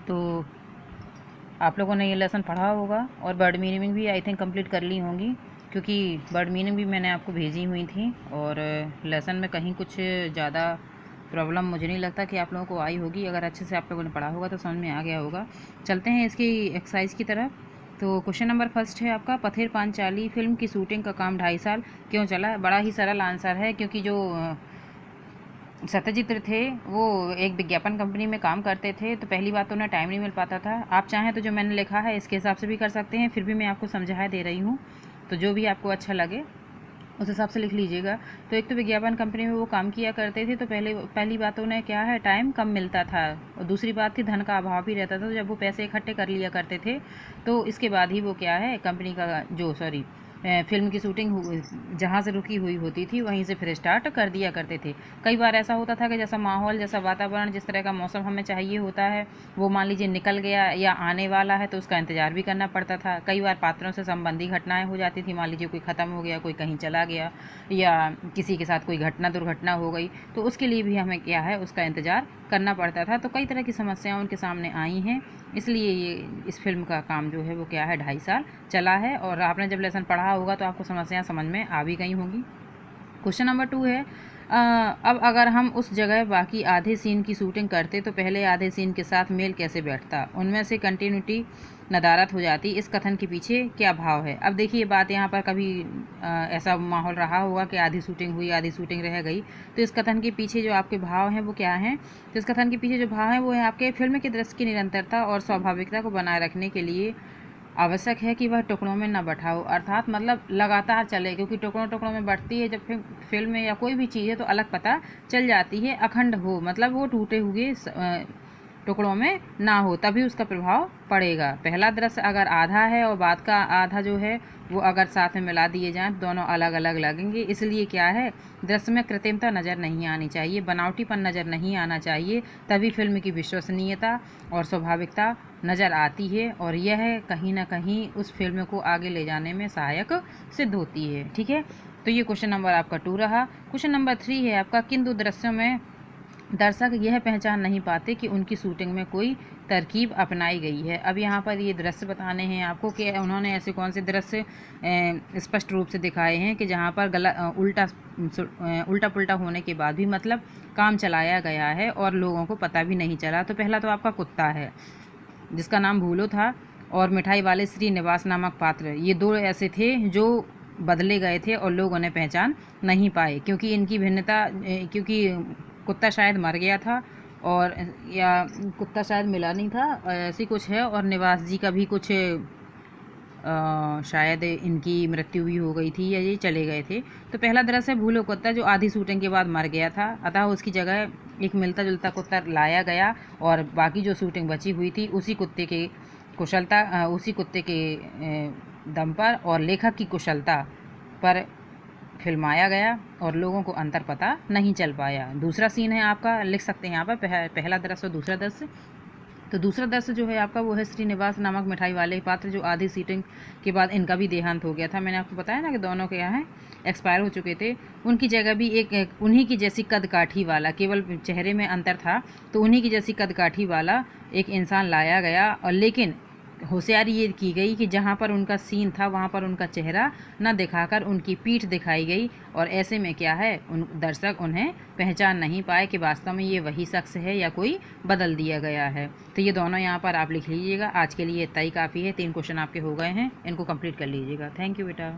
तो आप लोगों ने ये लेसन पढ़ा होगा और वर्ड मीनिंग भी आई थिंक कंप्लीट कर ली होंगी, क्योंकि वर्ड मीनिंग भी मैंने आपको भेजी हुई थी। और लेसन में कहीं कुछ ज़्यादा प्रॉब्लम मुझे नहीं लगता कि आप लोगों को आई होगी। अगर अच्छे से आप लोगों ने पढ़ा होगा तो समझ में आ गया होगा। चलते हैं इसकी एक्सरसाइज की तरफ। तो क्वेश्चन नंबर फर्स्ट है आपका, पथेर पांचाली फिल्म की शूटिंग का काम 2.5 साल क्यों चला। बड़ा ही सरल आंसर है, क्योंकि जो सत्यजीत थे वो एक विज्ञापन कंपनी में काम करते थे, तो पहली बात तो उन्हें टाइम नहीं मिल पाता था। आप चाहें तो जो मैंने लिखा है इसके हिसाब से भी कर सकते हैं, फिर भी मैं आपको समझा दे रही हूँ, तो जो भी आपको अच्छा लगे उस हिसाब से लिख लीजिएगा। तो एक तो विज्ञापन कंपनी में वो काम किया करते थे, तो पहली बात उन्हें क्या है, टाइम कम मिलता था, और दूसरी बात थी धन का अभाव भी रहता था। तो जब वो पैसे इकट्ठे कर लिया करते थे तो इसके बाद ही वो क्या है, कंपनी का जो फिल्म की शूटिंग जहाँ से रुकी हुई होती थी वहीं से फिर स्टार्ट कर दिया करते थे। कई बार ऐसा होता था कि जैसा माहौल, जैसा वातावरण, जिस तरह का मौसम हमें चाहिए होता है वो मान लीजिए निकल गया या आने वाला है, तो उसका इंतज़ार भी करना पड़ता था। कई बार पात्रों से संबंधी घटनाएं हो जाती थी, मान लीजिए कोई ख़त्म हो गया, कोई कहीं चला गया, या किसी के साथ कोई दुर्घटना हो गई, तो उसके लिए भी हमें क्या है, उसका इंतज़ार करना पड़ता था। तो कई तरह की समस्याएं उनके सामने आई हैं, इसलिए ये इस फिल्म का काम जो है वो क्या है, 2.5 साल चला है। और आपने जब लेसन पढ़ा होगा तो आपको समस्याएं समझ में आ भी गई होंगी। क्वेश्चन नंबर 2 है, अब अगर हम उस जगह बाकी आधे सीन की शूटिंग करते तो पहले आधे सीन के साथ मेल कैसे बैठता, उनमें से कंटिन्यूटी नदारत हो जाती, इस कथन के पीछे क्या भाव है। अब देखिए बात यहाँ पर कभी ऐसा माहौल रहा होगा कि आधी शूटिंग हुई आधी शूटिंग रह गई, तो इस कथन के पीछे जो आपके भाव हैं वो क्या हैं। तो इस कथन के पीछे जो भाव हैं वो है आपके फिल्म के दृश्य की निरंतरता और स्वाभाविकता को बनाए रखने के लिए आवश्यक है कि वह टुकड़ों में न बँटा हो, अर्थात मतलब लगातार चले, क्योंकि टुकड़ों टुकड़ों में बढ़ती है जब फिल्म में या कोई भी चीज़ है तो अलग पता चल जाती है। अखंड हो मतलब वो टूटे हुए टुकड़ों में ना हो, तभी उसका प्रभाव पड़ेगा। पहला दृश्य अगर आधा है और बाद का आधा जो है वो अगर साथ में मिला दिए जाएँ तो दोनों अलग अलग लगेंगे। इसलिए क्या है, दृश्य में कृत्रिमता नज़र नहीं आनी चाहिए, बनावटीपन नज़र नहीं आना चाहिए, तभी फिल्म की विश्वसनीयता और स्वाभाविकता नज़र आती है, और यह कहीं ना कहीं उस फिल्म को आगे ले जाने में सहायक सिद्ध होती है। ठीक है, तो ये क्वेश्चन नंबर आपका 2 रहा। क्वेश्चन नंबर 3 है आपका, किन दो दृश्यों में दर्शक यह पहचान नहीं पाते कि उनकी शूटिंग में कोई तरकीब अपनाई गई है। अब यहाँ पर ये दृश्य बताने हैं आपको कि उन्होंने ऐसे कौन से दृश्य स्पष्ट रूप से दिखाए हैं कि जहाँ पर उल्टा पुल्टा होने के बाद भी मतलब काम चलाया गया है और लोगों को पता भी नहीं चला। तो पहला तो आपका कुत्ता है जिसका नाम भूलो था, और मिठाई वाले श्रीनिवास नामक पात्र, ये दो ऐसे थे जो बदले गए थे और लोग उन्हें पहचान नहीं पाए, क्योंकि इनकी भिन्नता, क्योंकि कुत्ता शायद मर गया था और या कुत्ता शायद मिला नहीं था, ऐसी कुछ है, और निवास जी का भी कुछ शायद इनकी मृत्यु भी हो गई थी या ये चले गए थे। तो पहला दृश्य है भूलो कुत्ता, जो आधी शूटिंग के बाद मर गया था, अतः उसकी जगह एक मिलता जुलता कुत्ता लाया गया, और बाकी जो शूटिंग बची हुई थी उसी कुत्ते के उसी कुत्ते के दम पर और लेखक की कुशलता पर फिल्माया गया, और लोगों को अंतर पता नहीं चल पाया। दूसरा सीन है आपका, लिख सकते हैं यहाँ पर पहला दृश्य और दूसरा दृश्य। तो दूसरा दृश्य जो है आपका वो है श्रीनिवास नामक मिठाई वाले पात्र, जो आधी शूटिंग के बाद इनका भी देहांत हो गया था। मैंने आपको बताया ना कि दोनों के यहाँ एक्सपायर हो चुके थे। उनकी जगह भी एक उन्हीं की जैसी कदकाठी वाला, केवल चेहरे में अंतर था, तो उन्हीं की जैसी कदकाठी वाला एक इंसान लाया गया, और लेकिन होशियारी ये की गई कि जहाँ पर उनका सीन था वहाँ पर उनका चेहरा न दिखाकर उनकी पीठ दिखाई गई, और ऐसे में क्या है, दर्शक उन्हें पहचान नहीं पाए कि वास्तव में ये वही शख्स है या कोई बदल दिया गया है। तो ये दोनों यहाँ पर आप लिख लीजिएगा। आज के लिए इतना ही काफ़ी है, 3 क्वेश्चन आपके हो गए हैं, इनको कंप्लीट कर लीजिएगा। थैंक यू बेटा।